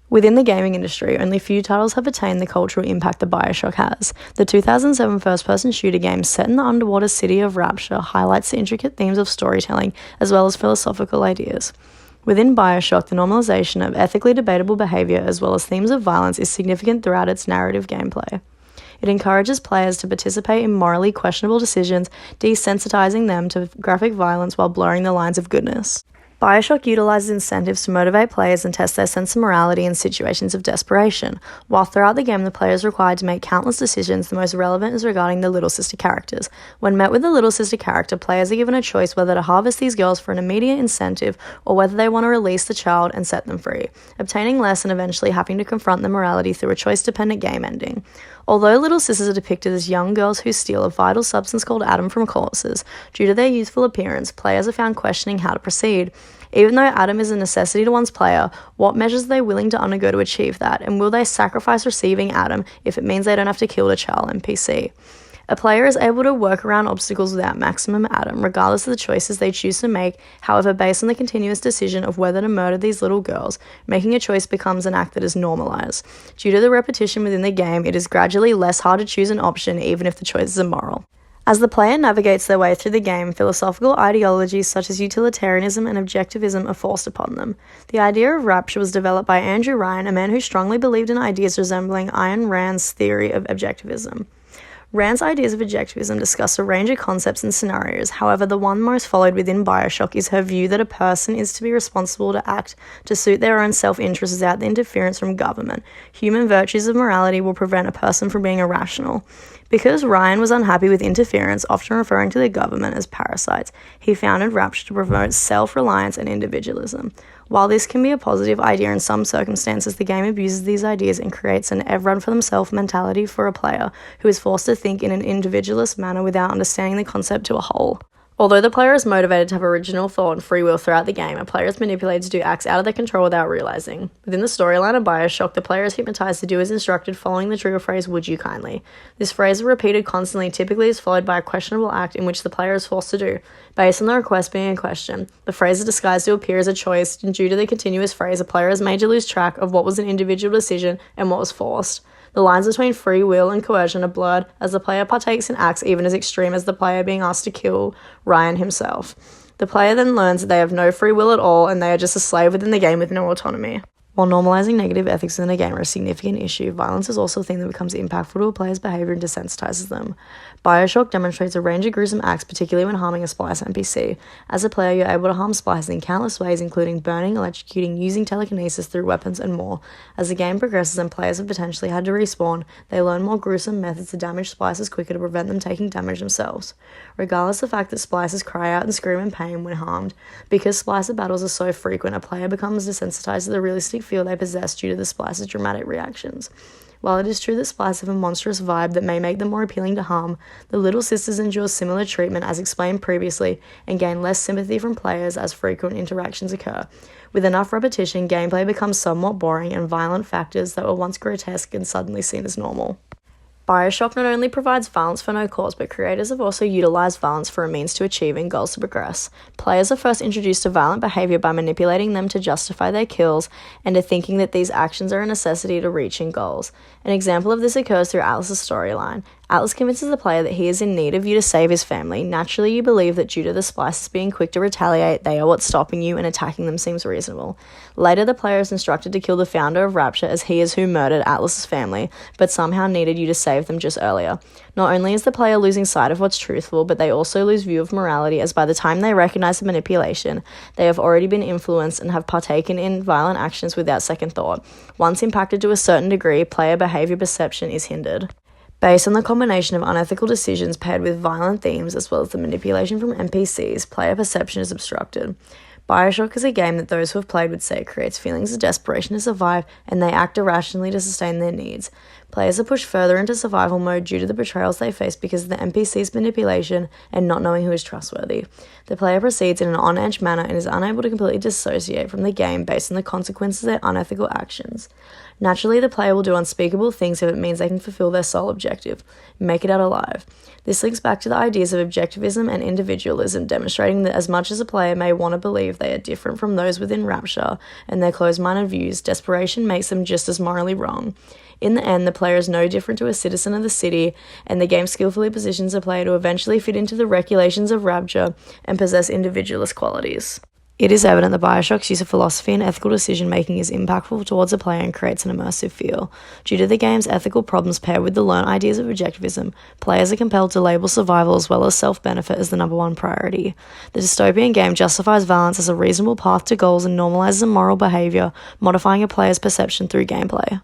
Within the gaming industry, only few titles have attained the cultural impact that BioShock has. The 2007 first-person shooter game set in the underwater city of Rapture highlights the intricate themes of storytelling as well as philosophical ideas. Within BioShock, the normalization of ethically debatable behavior as well as themes of violence is significant throughout its narrative gameplay. It encourages players to participate in morally questionable decisions, desensitizing them to graphic violence while blurring the lines of goodness. BioShock utilizes incentives to motivate players and test their sense of morality in situations of desperation. While throughout the game the player is required to make countless decisions, the most relevant is regarding the Little Sister characters. When met with the Little Sister character, players are given a choice whether to harvest these girls for an immediate incentive or whether they want to release the child and set them free, obtaining less and eventually having to confront their morality through a choice-dependent game ending. Although Little Sisters are depicted as young girls who steal a vital substance called Adam from corpses, due to their youthful appearance, players are found questioning how to proceed. Even though Adam is a necessity to one's player, what measures are they willing to undergo to achieve that, and will they sacrifice receiving Adam if it means they don't have to kill the child NPC? A player is able to work around obstacles without maximum Adam, regardless of the choices they choose to make. However, based on the continuous decision of whether to murder these little girls, making a choice becomes an act that is normalized. Due to the repetition within the game, it is gradually less hard to choose an option, even if the choice is immoral. As the player navigates their way through the game, philosophical ideologies such as utilitarianism and objectivism are forced upon them. The idea of rapture was developed by Andrew Ryan, a man who strongly believed in ideas resembling Ayn Rand's theory of objectivism. Rand's ideas of objectivism discuss a range of concepts and scenarios. However, the one most followed within BioShock is her view that a person is to be responsible to act to suit their own self-interest without the interference from government. Human virtues of morality will prevent a person from being irrational. Because Ryan was unhappy with interference, often referring to the government as parasites, he founded Rapture to promote self-reliance and individualism. While this can be a positive idea in some circumstances, the game abuses these ideas and creates an everyone-for-themselves mentality for a player who is forced to think in an individualist manner without understanding the concept to a whole. Although the player is motivated to have original thought and free will throughout the game, a player is manipulated to do acts out of their control without realizing. Within the storyline of BioShock, the player is hypnotized to do as instructed, following the trigger phrase, "Would you kindly?" This phrase is repeated constantly, typically is followed by a questionable act in which the player is forced to do, based on the request being a question. The phrase is disguised to appear as a choice, and due to the continuous phrase, a player is made to lose track of what was an individual decision and what was forced. The lines between free will and coercion are blurred as the player partakes in acts even as extreme as the player being asked to kill Ryan himself. The player then learns that they have no free will at all and they are just a slave within the game with no autonomy. While normalizing negative ethics in a game are a significant issue, violence is also a thing that becomes impactful to a player's behavior and desensitizes them. BioShock demonstrates a range of gruesome acts, particularly when harming a Splice NPC. As a player, you're able to harm Splice in countless ways, including burning, electrocuting, using telekinesis through weapons, and more. As the game progresses and players have potentially had to respawn, they learn more gruesome methods to damage Splices quicker to prevent them taking damage themselves. Regardless of the fact that Splices cry out and scream in pain when harmed, because Splicer battles are so frequent, a player becomes desensitized to the realistic feel they possess due to the Splice's dramatic reactions. While it is true that Splice have a monstrous vibe that may make them more appealing to harm, the Little Sisters endure similar treatment as explained previously and gain less sympathy from players as frequent interactions occur. With enough repetition, gameplay becomes somewhat boring and violent factors that were once grotesque and suddenly seen as normal. BioShock not only provides violence for no cause, but creators have also utilized violence for a means to achieving goals to progress. Players are first introduced to violent behavior by manipulating them to justify their kills and to thinking that these actions are a necessity to reaching goals. An example of this occurs through Atlas's storyline. Atlas convinces the player that he is in need of you to save his family. Naturally, you believe that due to the Splices being quick to retaliate, they are what's stopping you, and attacking them seems reasonable. Later, the player is instructed to kill the founder of Rapture, as he is who murdered Atlas's family, but somehow needed you to save them just earlier. Not only is the player losing sight of what's truthful, but they also lose view of morality, as by the time they recognize the manipulation, they have already been influenced and have partaken in violent actions without second thought. Once impacted to a certain degree, player behavior perception is hindered. Based on the combination of unethical decisions paired with violent themes as well as the manipulation from NPCs, player perception is obstructed. BioShock is a game that those who have played would say creates feelings of desperation to survive, and they act irrationally to sustain their needs. Players are pushed further into survival mode due to the betrayals they face because of the NPC's manipulation and not knowing who is trustworthy. The player proceeds in an on-edge manner and is unable to completely dissociate from the game based on the consequences of their unethical actions. Naturally, the player will do unspeakable things if it means they can fulfill their sole objective, make it out alive. This links back to the ideas of objectivism and individualism, demonstrating that as much as a player may want to believe they are different from those within Rapture and their closed-minded views, desperation makes them just as morally wrong. In the end, the player is no different to a citizen of the city, and the game skillfully positions the player to eventually fit into the regulations of Rapture and possess individualist qualities. It is evident that BioShock's use of philosophy and ethical decision-making is impactful towards the player and creates an immersive feel. Due to the game's ethical problems paired with the learned ideas of objectivism, players are compelled to label survival as well as self-benefit as the number one priority. The dystopian game justifies violence as a reasonable path to goals and normalizes immoral behavior, modifying a player's perception through gameplay.